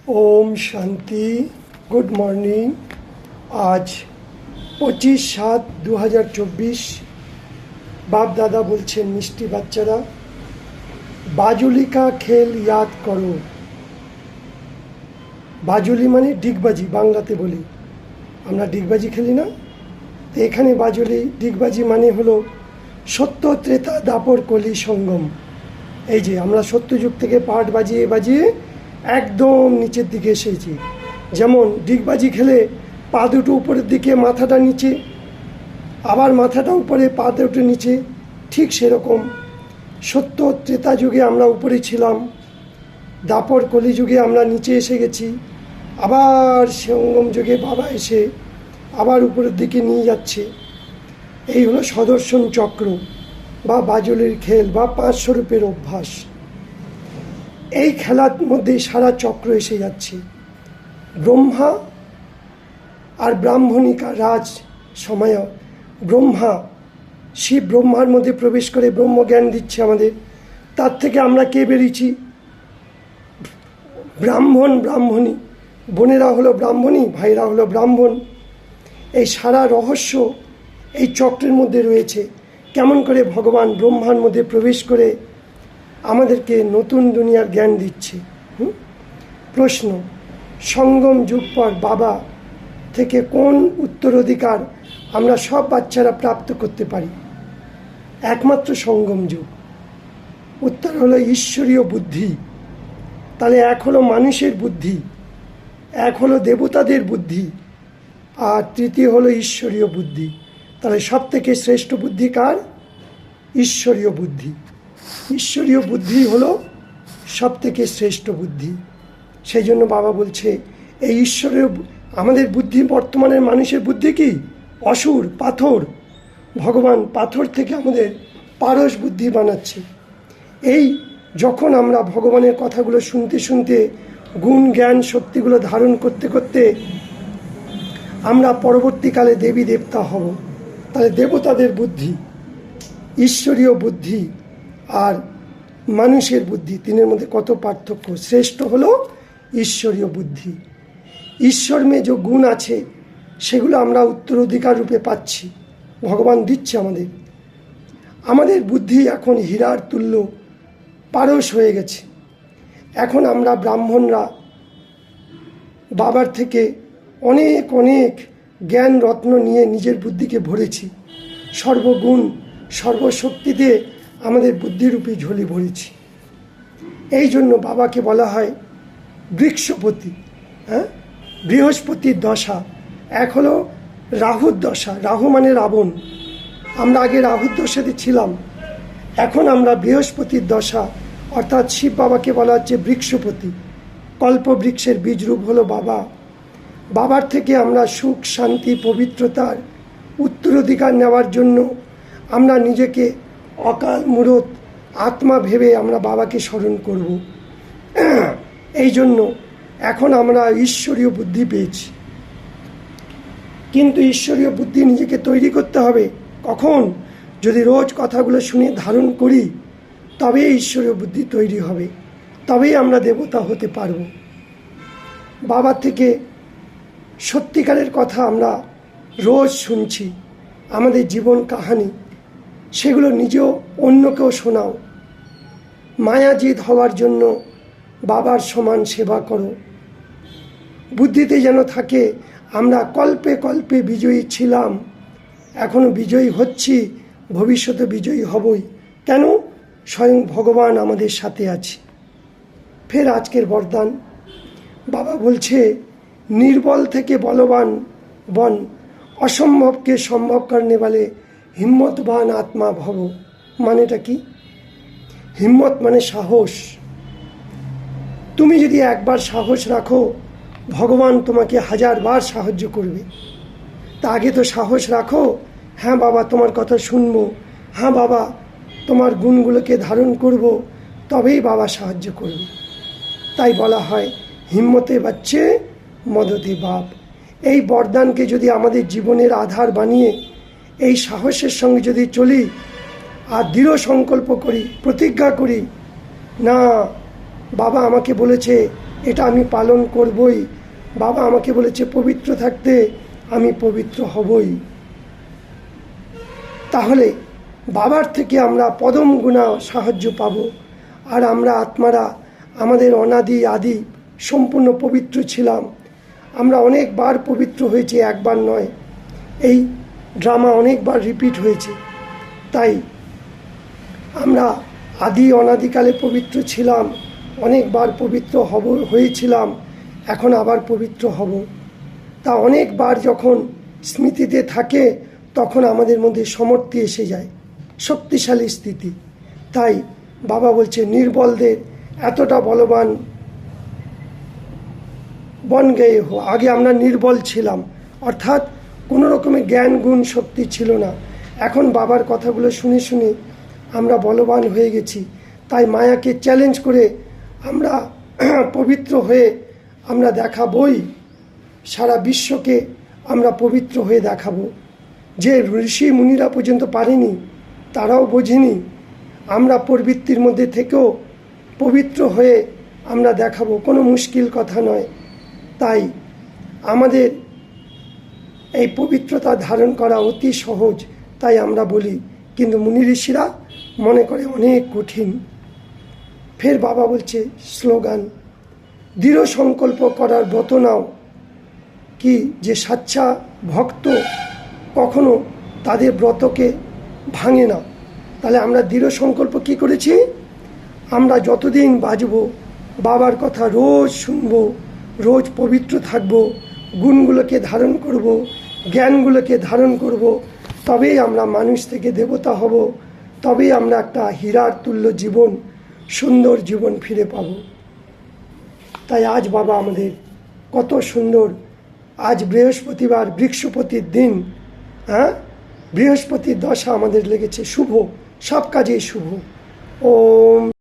ওম শান্তি। Good morning. আজ 25/7/2024। বাপ দাদা বলছেন, মিষ্টি বাচ্চারা, বাজুলি কা খেল ইয়াদ করো। বাজুলি মানে ডিগবাজি, বাংলাতে বলি আমরা ডিগবাজি খেলি না, তো এখানে বাজুলি ডিগবাজি মানে হলো সত্য ত্রেতা দাপর কলি সঙ্গম। এই যে আমরা সত্যযুগ থেকে পাট বাজিয়ে বাজিয়ে একদম নিচের দিকে এসেছি। যেমন ডিগবাজি খেলে পা দুটো উপরের দিকে, মাথাটা নিচে, আবার মাথাটা উপরে, পা দুটো নিচে, ঠিক সেরকম সত্য ত্রেতা যুগে আমরা উপরে ছিলাম, দাপর কলিযুগে আমরা নিচে এসে গেছি, আবার সঙ্গম যুগে বাবা এসে আবার উপরের দিকে নিয়ে যাচ্ছে। এই হলো সদর্শন চক্র বা বাজুলির খেল বা 5 স্বরূপের অভ্যাস। এই খেলার মধ্যে সারা চক্র এসে যাচ্ছে। ব্রহ্মা আর ব্রাহ্মণিকা রাজ সময় ব্রহ্মা, শিব ব্রহ্মার মধ্যে প্রবেশ করে ব্রহ্মজ্ঞান দিচ্ছে আমাদের। তার থেকে আমরা কে বেরিয়েছি? ব্রাহ্মণ, ব্রাহ্মণী, বোনেরা হলো ব্রাহ্মণী, ভাইরা হলো ব্রাহ্মণ। এই সারা রহস্য এই চক্রের মধ্যে রয়েছে। কেমন করে ভগবান ব্রহ্মার মধ্যে প্রবেশ করে আমাদেরকে নতুন দুনিয়ার জ্ঞান দিচ্ছে। প্রশ্ন, সঙ্গম যুগ পর বাবা থেকে কোন উত্তরাধিকার আমরা সব বাচ্চারা প্রাপ্ত করতে পারি? একমাত্র সঙ্গম যুগ। উত্তর হলো ঈশ্বরীয় বুদ্ধি। তাহলে এক হলো মানুষের বুদ্ধি, এক হলো দেবতাদের বুদ্ধি, আর তৃতীয় হলো ঈশ্বরীয় বুদ্ধি। তাহলে সব থেকে শ্রেষ্ঠ বুদ্ধি কার? ঈশ্বরীয় বুদ্ধি। ঈশ্বরীয় বুদ্ধি হলো সব থেকে শ্রেষ্ঠ বুদ্ধি। সেই জন্য বাবা বলছে, এই ঈশ্বরীয় আমাদের বুদ্ধি, বর্তমানের মানুষের বুদ্ধি কি? অসুর, পাথর। ভগবান পাথর থেকে আমাদের পারস বুদ্ধি বানাচ্ছে। এই যখন আমরা ভগবানের কথাগুলো শুনতে শুনতে, গুণ জ্ঞান শক্তিগুলো ধারণ করতে করতে আমরা পরবর্তীকালে দেবী দেবতা হব। তাহলে দেবতাদের বুদ্ধি, ঈশ্বরীয় বুদ্ধি আর মানুষের বুদ্ধি, তিনের মধ্যে কত পার্থক্য। শ্রেষ্ঠ হলো ঈশ্বরীয় বুদ্ধি। ঈশ্বর মেয়ে যে গুণ আছে সেগুলো আমরা উত্তরাধিকার রূপে পাচ্ছি, ভগবান দিচ্ছে আমাদের। আমাদের বুদ্ধি এখন হীরার তুল্য পারস হয়ে গেছে। এখন আমরা ব্রাহ্মণরা বাবার থেকে অনেক অনেক জ্ঞান রত্ন নিয়ে নিজের বুদ্ধিকে ভরেছি। সর্বগুণ সর্বশক্তিতে আমাদের বুদ্ধিরূপী ঝুলি ভরেছি। এই জন্য বাবাকে বলা হয় বৃক্ষপতি। বৃহস্পতির দশা। এক হলো রাহুর দশা। রাহু মানে রাবণ। আমরা আগে রাহুর দশাতে ছিলাম, এখন আমরা বৃহস্পতির দশা, অর্থাৎ শিব বাবাকে বলা হচ্ছে বৃক্ষপতি। কল্পবৃক্ষের বীজরূপ হলো বাবা। বাবার থেকে আমরা সুখ, শান্তি, পবিত্রতার উত্তরাধিকার নেওয়ার জন্য আমরা নিজেকে অকাল মূরত আত্মা ভেবে আমরা বাবাকে স্মরণ করব। এই জন্য এখন আমরা ঈশ্বরীয় বুদ্ধি পেয়েছি। কিন্তু ঈশ্বরীয় বুদ্ধি নিজেকে তৈরি করতে হবে। কখন? যদি রোজ কথাগুলো শুনে ধারণ করি, তবেই ঈশ্বরীয় বুদ্ধি তৈরি হবে, তবেই আমরা দেবতা হতে পারব। বাবার থেকে সত্যিকারের কথা আমরা রোজ শুনছি, আমাদের জীবন কাহানি, সেগুলো নিজেও অন্যকেও শোনাও। মায়াজিৎ হওয়ার জন্য বাবার সমান সেবা করো। বুদ্ধিতে যেন থাকে আমরা কল্পে কল্পে বিজয়ী ছিলাম, এখনও বিজয়ী হচ্ছি, ভবিষ্যতে বিজয়ী হবই। কেন? স্বয়ং ভগবান আমাদের সাথে আছে। ফের আজকের বরদান বাবা বলছে, নির্বল থেকে বলবান বন, অসম্ভবকে সম্ভব করনে वाले হিম্মতবান আত্মা ভব। মানেটা কি? হিম্মত মানে সাহস। তুমি যদি একবার সাহস রাখো, ভগবান তোমাকে 1000 বার সাহায্য করবে। তা আগে তো সাহস রাখো, হ্যাঁ বাবা তোমার কথা শুনবো, হ্যাঁ বাবা তোমার গুণগুলোকে ধারণ করব, তবেই বাবা সাহায্য করবে। তাই বলা হয় হিম্মতে বাচ্চে মদতে বাপ। এই বরদানকে যদি আমাদের জীবনের আধার বানিয়ে এই সাহসের সঙ্গে যদি চলি আর দৃঢ় সংকল্প করি, প্রতিজ্ঞা করি, না বাবা আমাকে বলেছে এটা আমি পালন করবই। বাবা আমাকে বলেছে পবিত্র থাকতে, আমি পবিত্র হবই। তাহলে বাবার থেকে আমরা পদম গুণা সাহায্য পাব। আর আমরা আত্মারা আমাদের অনাদি আদি সম্পূর্ণ পবিত্র ছিলাম। আমরা অনেকবার পবিত্র হয়েছি, একবার নয়। এই ড্রামা অনেকবার রিপিট হয়েছে। তাই আমরা আদি অনাদিকালে পবিত্র ছিলাম, অনেকবার পবিত্র হয়েছিলাম, এখন আবার পবিত্র হব। তা অনেকবার যখন স্মৃতিতে থাকে তখন আমাদের মধ্যে সমর্থি এসে যায়, শক্তিশালী স্থিতি। তাই বাবা বলছে নির্বলদের এতটা বলবান বন গেয়ে হো। আগে আমরা নির্বল ছিলাম, অর্থাৎ কোনো রকমের জ্ঞান গুণ শক্তি ছিল না। এখন বাবার কথাগুলো শুনে শুনে আমরা বলবান হয়ে গেছি। তাই মায়াকে চ্যালেঞ্জ করে আমরা পবিত্র হয়ে আমরা দেখাবই। সারা বিশ্বকে আমরা পবিত্র হয়ে দেখাবো। যে ঋষি মুনিরা পর্যন্ত পারেনি, তারাও বোঝেনি, আমরা প্রবৃত্তির মধ্যে থেকেও পবিত্র হয়ে আমরা দেখাবো। কোনো মুশকিল কথা নয়। তাই আমাদের এই পবিত্রতা ধারণ করা অতি সহজ। তাই আমরা বলি, কিন্তু মুনি ঋষিরা মনে করে অনেক কঠিন। ফের বাবা বলছে স্লোগান, দৃঢ় সংকল্প করার ব্রত নাও। কি যে সাচ্চা ভক্ত কখনো তাদের ব্রতকে ভাঙে না। তাহলে আমরা দৃঢ় সংকল্প কি করেছি? আমরা যতদিন বাঁচব বাবার কথা রোজ শুনবো, রোজ পবিত্র থাকব, গুণগুলোকে ধারণ করব, জ্ঞানগুলোকে ধারণ করব, তবেই আমরা মানুষ থেকে দেবতা হব। তবেই আমরা একটা হীরার তুল্য জীবন, সুন্দর জীবন ফিরে পাব। তাই আজ বাবা আমাদের কত সুন্দর, আজ বৃহস্পতিবার, বৃক্ষপতির দিন। বৃহস্পতির দশা আমাদের লেগেছে শুভ, সব কাজেই শুভ। ওম